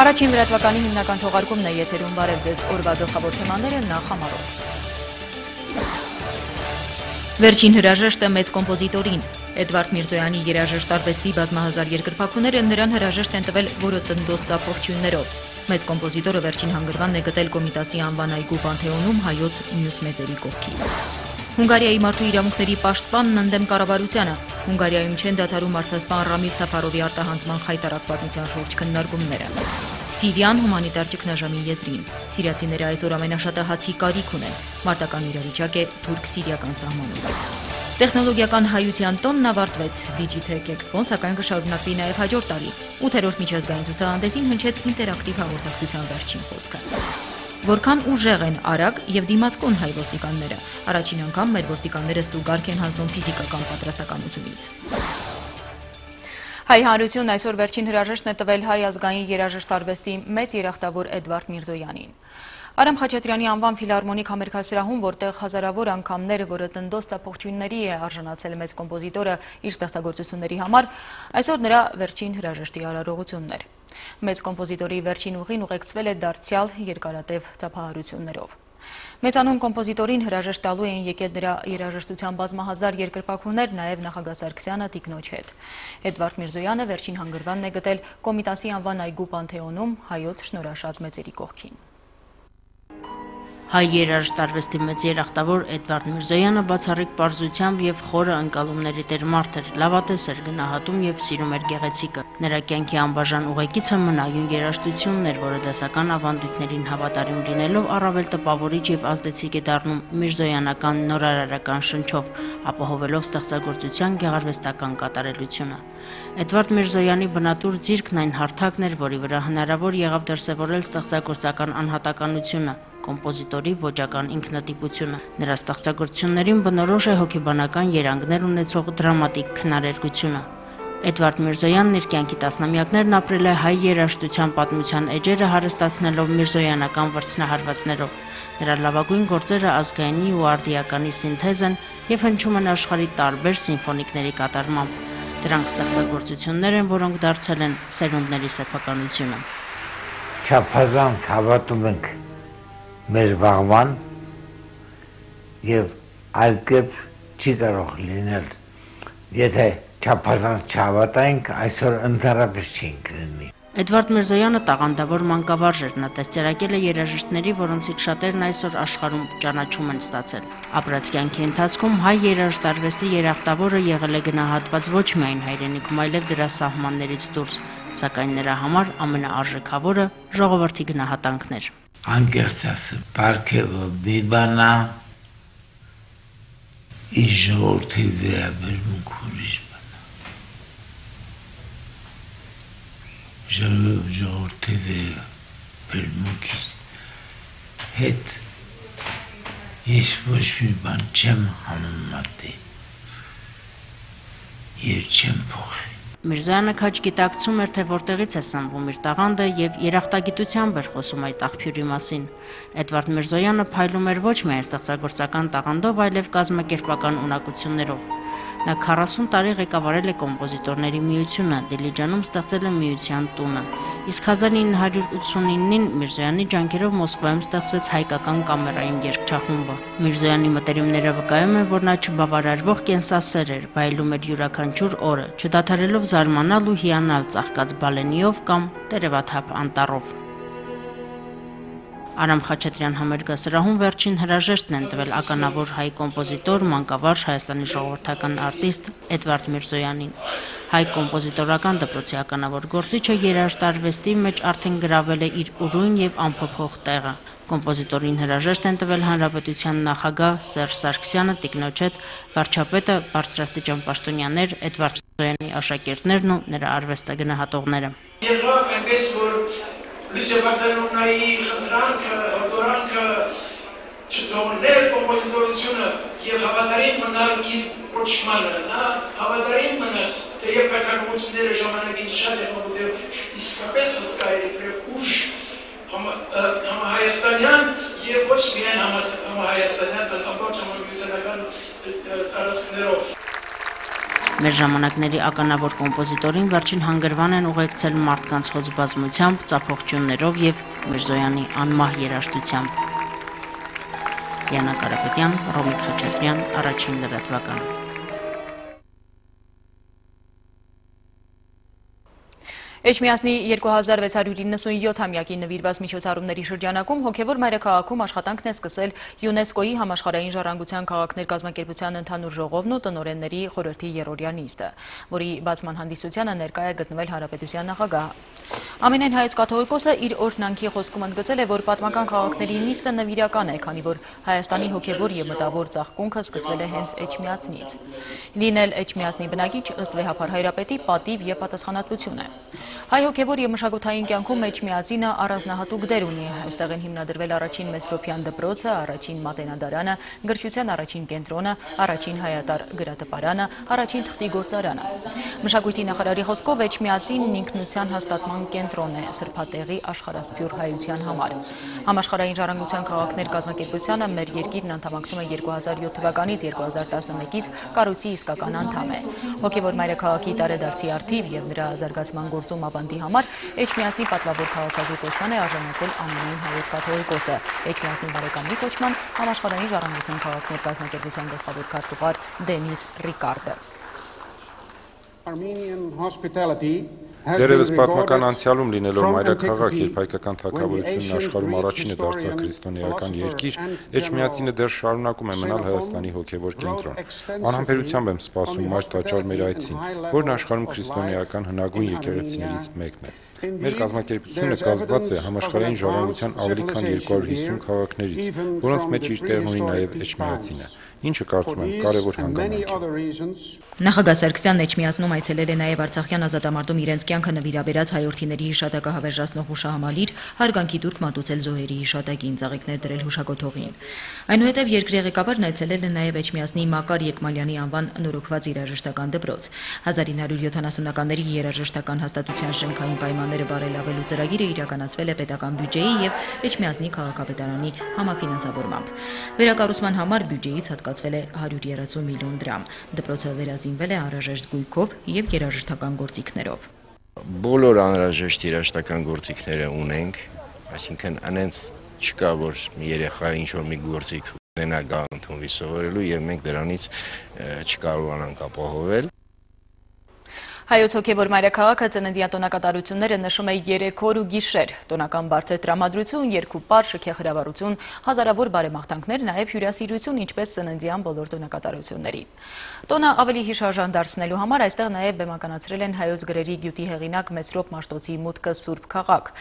Առաջին լրատվականի հիմնական թողարկումն է եթերում, բարև ձեզ, օրվա գլխավոր թեմաները նախ համարով։ Վերջին հրաժեշտը մեծ կոմպոզիտորին։ Էդվարդ Միրզոյանի երաժշտ արվեստի բազմահազար երկրպագուները նրան հրաժեշտ են տվել որոտնդոս ծափողջույններով։ Մեծ կոմպոզիտորը վերջին հանգրվանն է գտել Կոմիտասի անվան այգու Պանթեոնում հայոց մյուս մեծերի կողքին։ Հունգարիայի մարդու իրավունքների պաշտպանն ընդդեմ կառավարությանը։ Հունգարիայում չեն դադարում մարդասպան Ռամիլ Սաֆարովի արտահանձման խայտառակ պատմության շուրջ քննարկումները։ Սիրիան հումանիտար ճգնաժամի եզրին։ Սիրիացիները այսօր ամենաշատը հացի կարիք ունեն։ Մարտական իրավիճակ է թուրք-սիրիական սահմանում։ Տեխնոլոգիական հայության տոնն ավարտվեց Digitech Expo-ն, սակայն կշարունակվի նաև հաջորդ տարի։ 8-րդ միջազգային ցուցահանդեսին հնչեց ինտերակտիվ հաղորդակցության վերջին խոսքը։ Որքան ուժեղ են արագ եւ դիմացկուն հայ ոստիկանները։ Առաջին անգամ մեր ոստիկանները ստուգարք են հանձնում ֆիզիկական պատրաստականությունից։ Հայ հանրությունն այսօր վերջին հրաժեշտն է տվել հայ ազգային երաժշտ արվեստի մեծ երախտավոր Էդվարդ Միրզոյանին։ Արամ Խաչատրյանի անվան ֆիլհարմոնիկ համերգասրահում, որտեղ հազարավոր անգամներ որոտնդոս ծափողջույնների է արժանացել մեծ կոմպոզիտորը իր ստեղծագործությունների համար, այսօր նրա վերջին հրաժեշտի արարողությունն էր։ Մեծ կոմպոզիտորի վերջին ուղին ուղեկցվել է դարձյալ երկարատև ծափահարություններով։ Մեծանուն կոմպոզիտորին հրաժեշտ տալու էին եկել նրա երաժշտության բազմահազար երկրպագուներ, նաև նախագահ Սարգսյանը տիկնոջ հետ։ Էդվարդ Միրզոյանը վերջին հանգրվանն է գտել Կոմիտասի անվան այգու Պանթեոնում հայոց շնորհաշատ մեծերի կողքին։ Հայ երաժշտ արվեստի մեծ երախտավոր Էդվարդ Միրզոյանը բացառիկ պարզությամբ եւ խորը ընկալումների տեր մարդ էր, լավատես էր, գնահատում եւ սիրում էր գեղեցիկը։ Նրա կյանքի անբաժան ուղեկիցը մնայուն երաժշտությունն էր, որը դասական ավանդույթներին հավատարիմ լինելով առավել տպավորիչ եւ ազդեցիկ է դառնում միրզոյանական նորարարական շնչով, ապահովելով ստեղծագործության գեղարվեստական կատարելությունը։ Էդվարդ Միրզոյանի բնատուր ձիրքն այն հարթակն էր, որի վրա հնարավոր եղավ դրսևորել ստեղծագործական անհատականությունը, կոմպոզիտորի ոճական ինքնատիպությունը։ Նրա ստեղծագործություններին բնորոշ է հոգեբանական երանգներ ունեցող դրամատիկ քնարերգությունը։ Էդվարդ Միրզոյանն իր կյանքի տասնամյակներն ապրել է հայ երաժշտության պատմության էջերը հարստացնելով միրզոյանական վրձնահարվածներով։ Նրա լավագույն գործերը ազգայինի ու արդիականի սինթեզ են եւ հնչում են աշխարհի տարբեր սիմֆոնիկների կատարմամբ։ Դրանք ստեղծագործություններ են, որոնք դարձել են սերունդների սեփականությունը։ Չափազանց հավատում ենք մեր վաղվան եւ այլ կերպ չի կարող լինել, եթե չափազանց չհավատայինք, այսօր ընդհանրապես չենք լինի։ Էդվարդ Միրզոյանը տաղանդավոր մանկավարժ էր, նա դաստիարակել է երաժիշտների, որոնցից շատերն այսօր աշխարհում ճանաչում են ստացել։ Ապրած կյանքի ընթացքում հայ երաժշտ արվեստի երախտավորը եղել է գնահատված ոչ միայն հայրենիքում, այլև դրա սահմաններից դուրս, սակայն նրա համար ամենաարժեքավորը ժողովրդի գնահատանքն էր։ Անկեղծ ասեմ, պարգևը մի բան է, իր ժողովրդի վերաբերմունք ուրիշ բան է։ Ժողովրդի վերաբերմունքից հետ ես ոչ մի բան չեմ համեմատի և չեմ փոխի։ Միրզոյանը քաջ գիտակցում էր, թե որտեղից է սնվում իր տաղանդը եւ երախտագիտությամբ էր խոսում այդ աղբյուրի մասին։ Էդվարդ Միրզոյանը փայլում էր ոչ միայն ստեղծագործական տաղանդով, այլև կազմակերպական ունակություններով։ Նա 40 տարի ղեկավարել է կոմպոզիտորների միությունը, Դիլիջանում ստեղծել է միության տունը։ Իսկ 1989-ին Միրզոյանի ջանքերով Մոսկվայում ստեղծվեց հայկական կամերային երգչախումբը։ Միրզոյանի մտերիմները վկայում են, որ նա չբավարարվող կենսասեր էր, վայելում էր յուրաքանչյուր օրը, չդադարելով զարմանալ ու հիանալ ծաղկած բալենիով կամ տերևաթափ անտառով։ Արամ Խաչատրյան համերգասրահում վերջին հրաժեշտն են տվել ականավոր հայ կոմպոզիտոր, մանկավարժ, Հայաստանի ժողովրդական արտիստ Էդվարդ Միրզոյանին։ Հայ կոմպոզիտորական դպրոցի ականավոր գործիչը երաժշտ արվեստի մեջ արդեն գրավել է իր ուրույն եւ անփոփոխ տեղը։ Կոմպոզիտորին հրաժեշտ են տվել Հանրապետության նախագահ Սերժ Սարգսյանը, տիկնոջ հետ, վարչապետը, բարձրաստիճան պաշտոնյաներ, Էդվարդ Միրզոյանի աշակերտներն ու նրա արվեստագնահատողները։ Լույսե Վարդանովնայի խնդրանքը, հորդորանքը չթողնել կոմպոզիտորությունը և հավատարիմ մնալ իր կոչմանը, նա հավատարիմ մնաց, թեև կարգավորությունները ժամանակին շատ են մոտել, իսկապես հսկա է ուժ համահայաստանյան և ոչ միայն համահայաստանյան, ամբողջ համագյուտանական տարածքներով։ Մեր ժամանակների ականավոր կոմպոզիտորին վերջին հանգրվան են ուղեկցել մարդկանց հոծ բազմությամբ, ծափողջյուններով եւ Միրզոյանի անմահ երաժշտությամբ։ Յանա Կարապետյան, Ռոմիկ Խաչատրյան, Առաջին լրատվական։ Էջմիածնի 2697-ամյակի նվիրված միջոցառումների շրջանակում հոգևոր մայրաքաղաքում աշխատանքն է սկսել ՅՈՒՆԵՍԿՕ-ի համաշխարհային ժառանգության քաղաքներ կազմակերպության ընդհանուր ժողովն ու տնօրենների խորհրդի երրորդյա նիստը, որի բացման հանդիսությանը ներկա է գտնվել հանրապետության նախագահ։ Ամենայն հայոց կաթողիկոսը իր օրհնանքի խոսքում ընդգծել է, որ պատմական քաղաքների նիստը նվիրական է, քանի որ Հայաստանի հոգևոր եւ մտավոր ծաղկունքը սկսվել է հենց Էջմիածնից։ Լինել Էջմիածնի բնակիչ ըստ վեհափար հայրապետի պատիվ եւ պատասխանատվություն է։ Հայ հոգևոր եւ մշակութային կյանքում Էջմիածինը առանձնահատուկ դեր ունի։ Այստեղ են հիմնադրվել առաջին Մեսրոպյան դպրոցը, առաջին Մատենադարանը, գրչության առաջին կենտրոնը, առաջին հայատար գրատպարանը, առաջին թղթի գործարանը։ Մշակույթի նախարարի խոսքով Էջմիածինն ինքնության հաստատման կենտրոն է սրբատեղի աշխարհասփյուր հայության համար։ Համաշխարհային ժառանգության քաղաքներ կազմակերպությանը մեր երկիրն անդամակցում է 2007 թվականից 2011-ից կառույցի իսկական անդամ է։ Հոգևոր մայրաքաղաքի տարեդարձի առթիվ եւ նրա զարգացման գործում ավանդի համար Էջմիածնի պատվավոր քաղաքազու կոչման է արժանացել ամենայն հայոց կաթողիկոսը։ Էջմիածնի բարեկամի կոչման համաշխարհային ժառանգության քաղաքներ կազմակերպության գլխավոր քարտուղար Դենիս Ռիկարդը։ Դերևս պատմական անցյալում լինելով մայրաքաղաք, երբ հայկական թագավորությունն աշխարհում առաջինը դարձավ քրիստոնեական երկիր, Էջմիածինը դեռ շարունակում է մնալ Հայաստանի հոգևոր կենտրոն։ Անհամբերությամբ եմ սպասում մայր տաճար մեր այցին, որն աշխարհում քրիստոնեական հնագույն եկեղեցիներից մեկն է։ Մեր կազմակերպությունը կազմված է համաշխարհային ժառանգության ավելի քան 250 քաղաքներից, որոնց մեջ իր տեղն ունի նաև Էջմիածինը, ինչը կարծում եմ կարևոր հանգամանք է։ Նախագահ Սարգսյանն Էջմիածնում այցելել է նաև Արցախյան ազատամարտում իրենց կյանքը նվիրաբերած հայորդիների հիշատակը հավերժացնող հուշահամալիր, հարգանքի տուրք մատուցել զոհերի հիշատակին, ծաղիկներ դրել հուշակոթողին։ Այնուհետև երկրի ղեկավարն այցելել է նաև Էջմիածնի Մակար Եկմալյանի անվան նորոգված երաժշտական դպրոց։ 1970-ականների երաժշտական հաստատության շենքային պայմանները բարելավելու ծրագիրը իրականացվել է պետական բյուջեի եւ Էջմիածնի քաղաքապետարանի համաֆինանսավորմամբ։ Վերակառուցման համար բյուջեից հատկացվել է 130 միլիոն դրամ։ Դպրոցը վերազինվել է անհրաժեշտ գույքով եւ երաժշտական գործիքներով։ Բոլոր անհրաժեշտ երաժշտական գործիքները ունենք, այսինքն անենց չկա, որ երեխա ինչ-որ մի գործիք ունենա գա ընդունվի սովորելու եւ մենք դրանից չկարողանանք ապահովել։ Հայոց հոգևոր մայրաքաղաքը ծննդյան տոնակատարությունները նշում է 3 օր ու գիշեր, տոնական բարձր տրամադրություն, երկուպար, շքեղ հրավառություն, հազարավոր բարեմաղթանքներ, նաև հյուրասիրություն, ինչպես ծննդյան բոլոր տոնակատարությունների։ Տոնը ավելի հիշարժան դարձնելու համար այստեղ նաև բեմականացրել են հայոց գրերի գյուտի հեղինակ Մեսրոպ Մաշտոցի մուտքը Սուրբ քաղաք։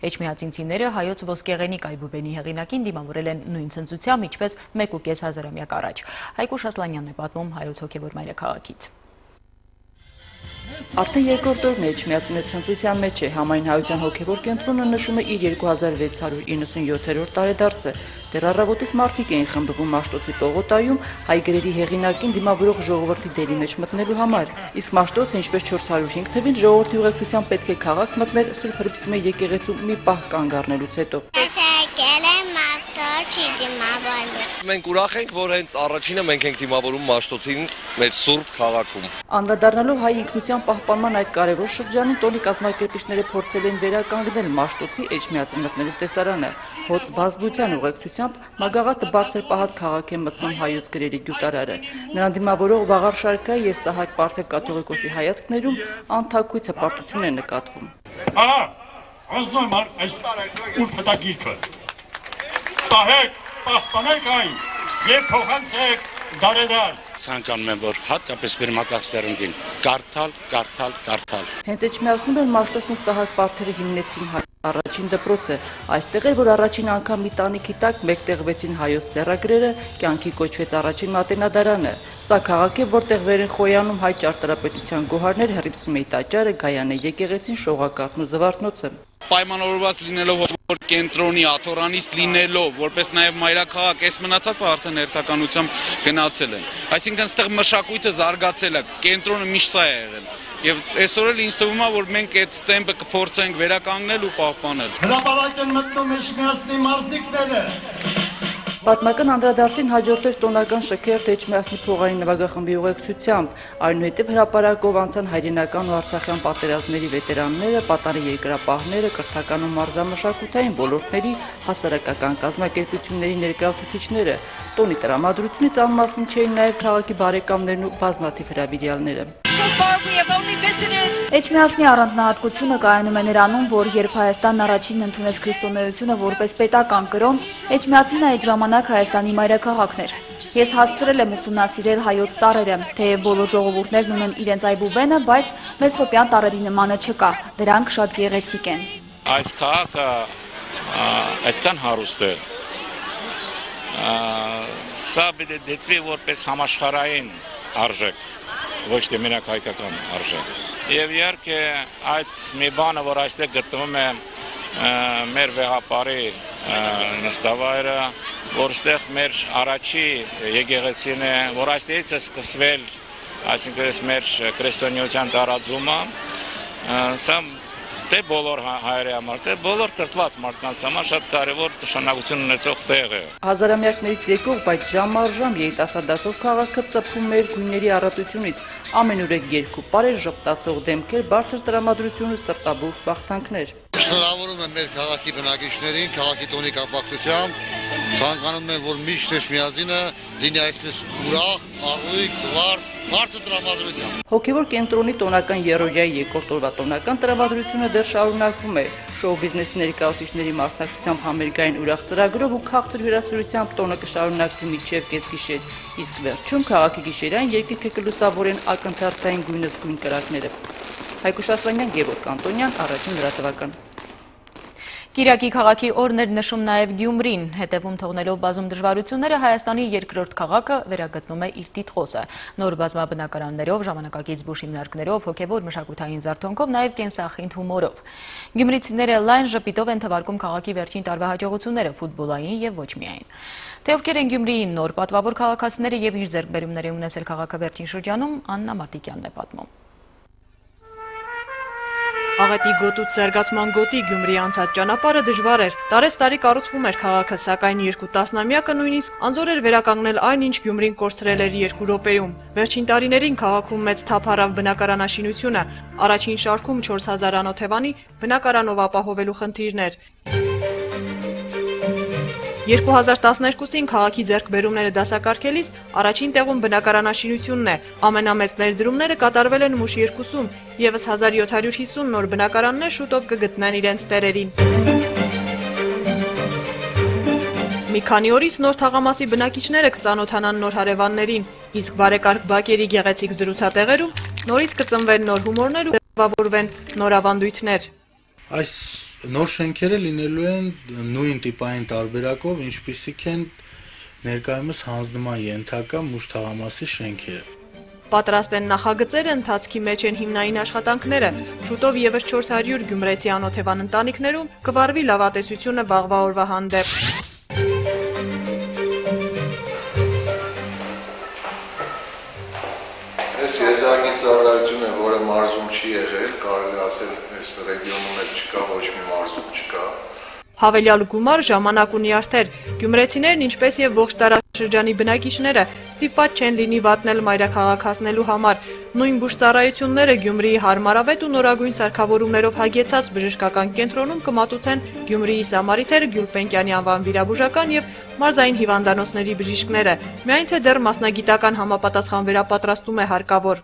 Էջմիածինցիները հայոց ոսկեղենիկ Այբուբենի հեղինակին դիմավորել են նույն ցնծությամբ, ինչպես 1.5 հազարամյակ առաջ։ Հայկուշ Ասլանյանն է պատմում հայոց հոգևոր մայրաքաղաքից։ Արդեն երկրորդ օրն Էջմիածինը ցնծության մեջ է, համայն հայության հոգևոր կենտրոնը նշում է իր 2697-րդ տարեդարձը։ Դեռ առավոտից մարդիկ էին խմբվում Մաշտոցի պողոտայում հայ գրերի հեղինակին դիմավորող ժողովրդի դերի մեջ մտնելու համար, իսկ Մաշտոցը, ինչպես 405 թվին, ժողովրդի ուղեկցությամբ պետք է քաղաք մտներ Սուրբ Հռիփսիմե եկեղեցու մի պահ կանգ առնելուց հետո։ Մենք ուրախ ենք, որ հենց առաջինը մենք ենք դիմավորում Մաշտոցին մեր Սուրբ քաղաքում։ Անդրադառնալով հայ ինքնության պահպանման այդ կարևոր շրջանին, տոնի կազմակերպիչները փորձել են վերականգնել Մաշտոցի Էջմիածին մտնելու տեսարանը։ Հոծ բազմության ուղեկցությամբ Մագաղատը բարձր պահած քաղաք է մտնում հայոց գրերի գյուտարարը։ Նրան դիմավորող Վաղար Շարքայի եւ Սահակ Պարթև կաթողիկոսի հայացքներում անթակույց հպարտություն է նկատվում։ Ահա, ազնոմար այս ուրփտագիրքը։ Պահեք, պահպանեք այն եւ փոխանցեք դարեդար։ Ցանկանում եմ, որ հատկապես մեր մտածերնդին կարդալ։ Հենց Էջմիածնում էլ Մաշտոցն ու Սահակ Պարթևը հիմնեցին առաջին դպրոցը։ Այստեղ էր, որ առաջին անգամ մի տանիքի տակ մեկտեղվեցին հայոց ձեռագրերը, կյանքի կոչվեց առաջին Մատենադարանը։ Սա քաղաք է, որտեղ վեր են խոյանում հայ ճարտարապետության գոհարներ, Հռիփսիմեի տաճարը, Գայանե եկեղեցին, Շողակաթն ու Զվարթնոցը։ Պայմանավորված լինելով հոգևոր կենտրոնի աթորանիստ լինելով, որպես նաև մայրաքաղաք, այս մնացածը արդեն հերթականությամբ գնացել են։ Այսինքն այստեղ մշակույթը զարգացել է, կենտրոնը միշտ սա է եղել։ Եվ այսօր էլ ինձ թվում է, որ մենք այդ տեմպը կփորձենք վերականգնել ու պահպանել։ Հրապարակ են մտնում Էջմիածնի մարզիկները, Պատմական անդրադարձին հաջորդեց տոնական շքերթ Էջմիածնի փողային նվագախմբի ուղեկցությամբ, այնուհետև հրապարակով անցան հայրենական ու արցախյան պատերազմների վետերանները, պատանի երկրապահները, կրթական ու մարզամշակութային ոլորտների հասարակական կազմակերպությունների ներկայացուցիչները։ Տոնի տրամադրությունից անմասն չէին նաև քաղաքի բարեկամներն ու բազմաթիվ հրավիրյալները։ Էջմիածնի առանձնահատկությունը կայանում է նրանում, որ երբ Հայաստանն առաջինն ընդունեց քրիստոնեությունը որպես պետական կրոն, Էջմիածինը այդ ժամանակ Հայաստանի մայրաքաղաքն էր։ Ես հասցրել եմ ուսումնասիրել հայոց տառերը, թեև բոլոր ժողովուրդներն ունեն իրենց այբուբենը, բայց մեսրոպյան տառերի նմանը չկա, դրանք շատ գեղեցիկ են։ Այս քաղաքը այդքան հարուստ է, սա պետք է դիտվի որպես համաշխարհային արժեք, ոչ թե մենակ հայկական արժեք։ Եվ իհարկե այդ մի բանը, որ այստեղ գտնվում է մեր վեղապարի նստավայրը, որ այստեղ մեր առաջի եկեղեցին է, որ այստեղից է սկսվել, այսինքն մեր քրիստոնեության տարածումը, սա թե բոլոր հայերի համար, թե բոլոր կրթված մարդկանց համար շատ կարևոր նշանակություն ունեցող տեղ է։ Հազարամյակներից եկող, բայց ժամ առ ժամ երիտասարդացող քաղաքը ծփում էր գույների առատությունից, ամենուրեք երկու պարեր, ժպտացող դեմքեր, բարձր տրամադրություն ու սրտաբուխ բախտանքներ։ Շնորհավորում եմ մեր քաղաքի բնակիչներին, քաղաքի տոնի կապակցությամբ, ցանկանում եմ, որ միշտ Էջմիածինը լինի այսպես ուրախ, առույգ, զվարթ, բարձր տրամադրությամբ։ Հոգևոր կենտրոնի տոնական երրորդյա երկրորդ օրվա տոնական տրամադրությունը դեռ շարունակվում է։ Շոու բիզնեսի ներկայացուցիչների մասնակցությամբ համերգային ուրախ ծրագրով ու քաղցր հյուրասիրությամբ տոնը կշարունակվի մինչև կեսգիշեր, իսկ վերջում քաղաքի գիշերային երկինքը կլուսավորեն ակնթարթային գույնզգույն կրակները։ Հայկուշ Ասլանյան, Գևորգ Անտոնյան, Առաջին լրատվական։ Կիրակի քաղաքի օրն էր նշում նաև Գյումրին, հետևում թողնելով բազում դժվարությունները Հայաստանի երկրորդ քաղաքը վերագտնում է իր տիտղոսը։ Նոր բազմաբնակարաններով, ժամանակակից բուժ հիմնարկներով, հոգևոր մշակութային զարթոնքով, նաև կենսախինդ հումորով։ Գյումրիցիները լայն ժպիտով են թվարկում քաղաքի վերջին տարվա հաջողությունները, ֆուտբոլային եւ ոչ միայն։ Թե ովքեր են Գյումրիի նոր պատվավոր քաղաքացիները եւ իր ձեռքբերումների ունեցել քաղաքը վերջին շրջանում, Աննա Մարտիկյանն է պատմում։ Աղետի գոտուց զարգացման գոտի Գյումրի անցած ճանապարհը դժվար էր։ Տարեց-տարի կառուցվում էր քաղաքը, սակայն երկու տասնամյակը նույնիսկ անզոր էր վերականգնել այն, ինչ Գյումրին կորցրել էր 2 րոպեում։ Վերջին տարիներին քաղաքում մեծ թափ առավ բնակարանաշինությունը, առաջին շարքում 4000 անօթևանի բնակարանով ապահովելու խնդիրներ։ 2012-ին քաղաքի ձեռքբերումները դասակարգելիս առաջին տեղում բնակարանաշինությունն է։ Ամենամեծ ներդրումները կատարվել են Մուշ 2-ում, եւս 1750 նոր բնակարաններ շուտով կգտնեն իրենց տերերին։ Մի քանի օրից նոր թաղամասի բնակիչները կծանոթանան նոր հարևաններին, իսկ բարեկարգ բակերի գեղեցիկ զրուցատեղերում նորից կծնվեն նոր հումորներ ու ձևավորվեն նոր ավանդույթներ։ Այս նոր շենքերը լինելու են նույն տիպային տարբերակով, ինչպիսիք են ներկայումս հանձնման ենթակա Մուշ թաղամասի շենքերը։ Պատրաստ են նախագծերը, ընթացքի մեջ են հիմնային աշխատանքները։ Շուտով եւս 400 գյումրեցի անօթևան ընտանիքներում կվարվի լավատեսությունը վաղվա օրվա հանդեպ։ Այս եզակի ծառայությունը, որը մարզում չի եղել, կարելի ասել, այս ռեգիոնում էլ չկա, ոչ մի մարզում չկա։ Հավելյալ գումար ժամանակ ունի արդեր։ Գյումրեցիներն, ինչպես եւ ողջ տարածաշրջանի բնակիչները, ստիպված չեն լինի վատնել մայրաքաղաք հասնելու համար։ Նույն բուժծառայությունները Գյումրիի հարմարավետ ու նորագույն սարքավորումներով հագեցած բժշկական կենտրոնում կմատուցեն Գյումրիի Սամարիթեր, Գյուլպենկյանի անվան վիրաբուժական եւ մարզային հիվանդանոցների բժիշկները։ Միայն թե դեռ մասնագիտական համապատասխան վերապատրաստում է հարկավոր։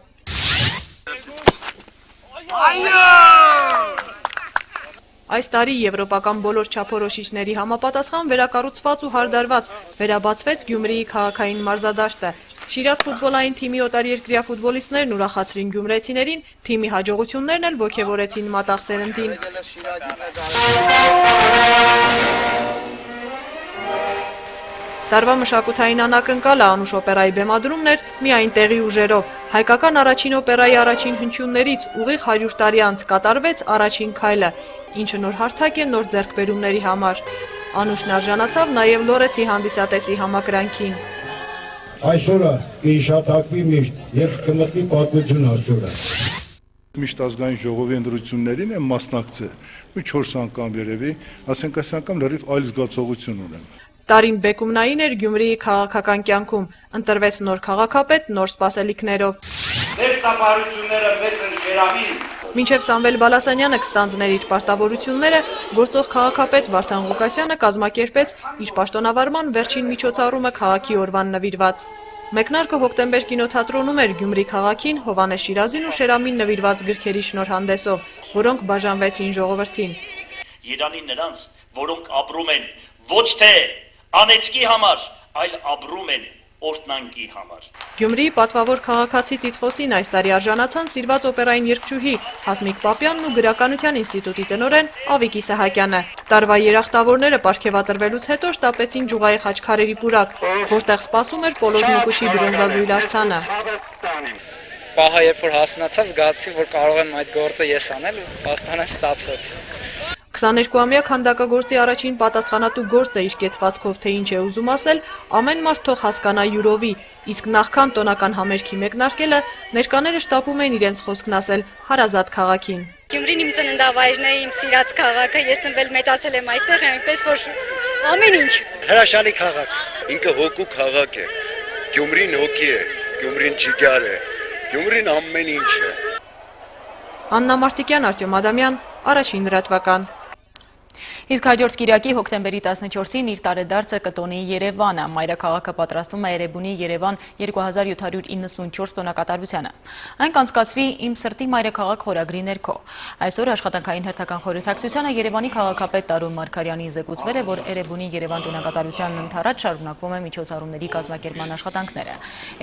Այս տարի եվրոպական բոլոր չափորոշիչների համապատասխան վերակառուցված ու հարդարված վերաբացվեց Գյումրիի քաղաքային մարզադաշտը։ Շիրակ ֆուտբոլային թիմի օտարերկրյա ֆուտբոլիստներն ուրախացրին գյումրեցիներին, թիմի հաջողություններն էլ ոգևորեցին մատաղ սերնդին։ Տարվա մշակութային անակնկալը Անուշ օպերայի բեմադրումն էր միայն տեղի ուժերով։ Հայկական առաջին օպերայի առաջին հնչյուններից ուղիղ 100 տարի անց կատարվեց առաջին քայլը, ինչը նոր հարթակ է նոր ձեռքբերումների համար։ Անուշն արժանացավ նաև Լորեցի հանդիսատեսի համակրանքին։ Այսօրը կհիշատակվի միշտ եւ կմտնի պատմություն այսօրը։ Միշտ ազգային ժողովի ընտրություններին եմ մասնակցել, մի 4 անգամ երևի, ասենք այս անգամ լրիվ այլ զգացողություն ունեմ։ Տարին բեկումնային էր Գյումրիի քաղաքական կյանքում, ընտրվեց նոր քաղաքապետ, նոր սպասելիքներով։ Մեր ծափարությունները մեծ են Շերամին։ Մինչև Սամվել Բալասանյանը կստանձներ իր պարտավորությունները, գործող քաղաքապետ Վարդան Ղուկասյանը կազմակերպեց իր պաշտոնավարման վերջին միջոցառումը քաղաքի օրվան նվիրված։ Մեկնարկը հոկտեմբեր կինոթատրոնում էր Գյումրի քաղաքին Հովհաննես Շիրազին ու Շերամին նվիրված գրքերի շնորհանդեսով, որոնք բաժանվեցին ժողովրդին։ Երանի նրանց, որոնք ապրում են ոչ թե անեծքի համար, այլ ապրում են օրտնանկի համար։ Գյումրիի պատվավոր քաղաքացի տիտղոսին այս տարի արժանացան սիրված օպերային երգչուհի Հասմիկ Պապյանն ու գրականության ինստիտուտի տնօրեն Ավիկ Իսահակյանը։ Տարվա երախտավորները պարգևատրվելուց հետո շտապեցին Ջուղայի խաչքարերի պուրակ, որտեղ սպասում էր Պոլոզ Նուկուչի բրոնզադույլ արձանը։ Պահը երբ որ հասունացավ, զգացի, որ կարող եմ այդ գործը ես անել ու փաստորեն ստացվեց։ 22-ամյա քանդակագործի առաջին պատասխանատու գործը իր կեցվածքով թե ինչ է ուզում ասել, ամեն մարդ թող հասկանա յուրովի, իսկ նախքան տոնական համերգի մեկնարկելը ներկաները շտապում էին իրենց խոսքն ասել հարազատ քաղաքին։ Գյումրին իմ ծննդավայրն է, իմ սիրած քաղաքը, ես ծնվել մեծացել եմ այստեղ, այնպես որ ամեն ինչ։ Հրաշալի քաղաք, ինքը հոգու քաղաք է, Գյումրին հոգի է, Գյումրին ջիգար է, Գյումրին ամեն ինչ է։ Աննա Մարտիկյան, Արտյոմ Ադամյան, Առաջին լրատվական։ Իսկ հաջորդ կիրակի հոկտեմբերի 14-ին իր տարեդարձը կտոնի Երևանը, մայրաքաղաքը պատրաստվում է Էրեբունի Երևան 2794 տոնակատարությանը։ Այն կանցկացվի «Իմ սրտի մայրաքաղաք» խորագրի ներքո։ Այսօր աշխատանքային հերթական խորհրդակցությանը Երևանի քաղաքապետ Տարոն Մարգարյանին զեկուցվել է, որ Էրեբունի Երևան տոնակատարությանն ընդառաջ շարունակվում է միջոցառումների կազմակերպման աշխատանքները։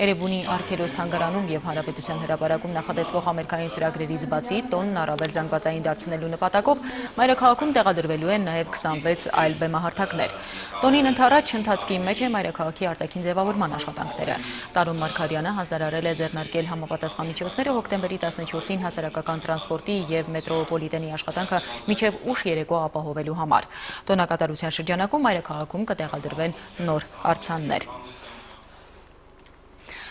Էրեբունի արգելոց թանգարանում եւ Հանրապետության հրապարակում նախատեսվող համերգային ծրագրերից բացի տոնն առավել զանգվածային դարձնելու նպատակով մայրաքաղաքում տեղադրվելու են նաև 26 այլ բեմահարթակներ։ Տոնին ընդառաջ ընթացքի մեջ է մայրաքաղաքի արտաքին ձևավորման աշխատանքները։ Տարոն Մարգարյանը հանձնարարել է ձեռնարկել համապատասխան միջոցները հոկտեմբերի 14-ին հասարակական տրանսպորտի եւ մետրոպոլիտենի աշխատանքը մինչև ուշ երեկո ապահովելու համար։ Տոնակատարության շրջանակում մայրաքաղաքում կտեղադրվեն նոր արձաններ։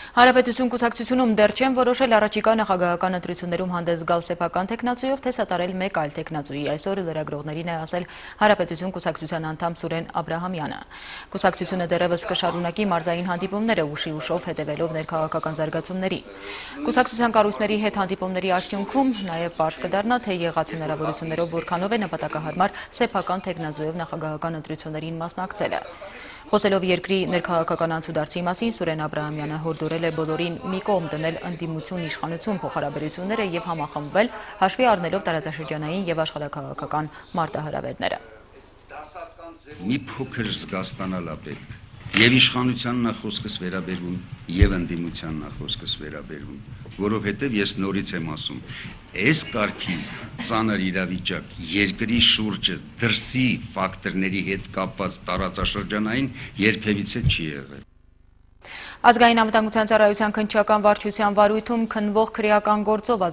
Հանրապետություն կուսակցությունում դեռ չեն որոշել առաջիկա նախագահական ընտրություններում հանդես գալ սեփական տեխնացուով, թե սատարել մեկ այլ տեխնացուի։ Այսօր լրագրողներին է ասել Հանրապետություն կուսակցության անդամ Սուրեն Աբրահամյանը։ Կուսակցությունը դեռևս կշարունակի մարզային հանդիպումները ուշով հետևելով ներքաղաքական զարգացումների։ Կուսակցության կառույցների հետ հանդիպումների արդյունքում նաև պարզ կդառնա, թե եղած հնարավորություններով որքանով է նպատակահարմար սեփական տեխնացուով նախագահական ընտրություններին մասնակցելը։ Խոսելով երկրի ներքաղաքական անցուդարձի մասին, Սուրեն Աբրահամյանը հորդորել է բոլորին մի կողմ դնել ընդդիմություն-իշխանություն փոխհարաբերությունները եւ համախմբվել, հաշվի առնելով տարածաշրջանային եւ աշխարհաքաղաքական մարտահրավերները։ Մի փոքր զգաստանալ է պետք։ Եվ իշխանության նախոսքս վերաբերվում, եւ ընդդիմության նախոսքս վերաբերվում, որովհետեւ ես նորից եմ ասում, այս կարգի ծանր իրավիճակ երկրի շուրջը դրսի ֆակտորների հետ կապված տարածաշրջանային երբևիցե չի եղել։ Ազգային անվտանգության ծառայության քննչական վարչության վարույթում քննվող քրեական գործով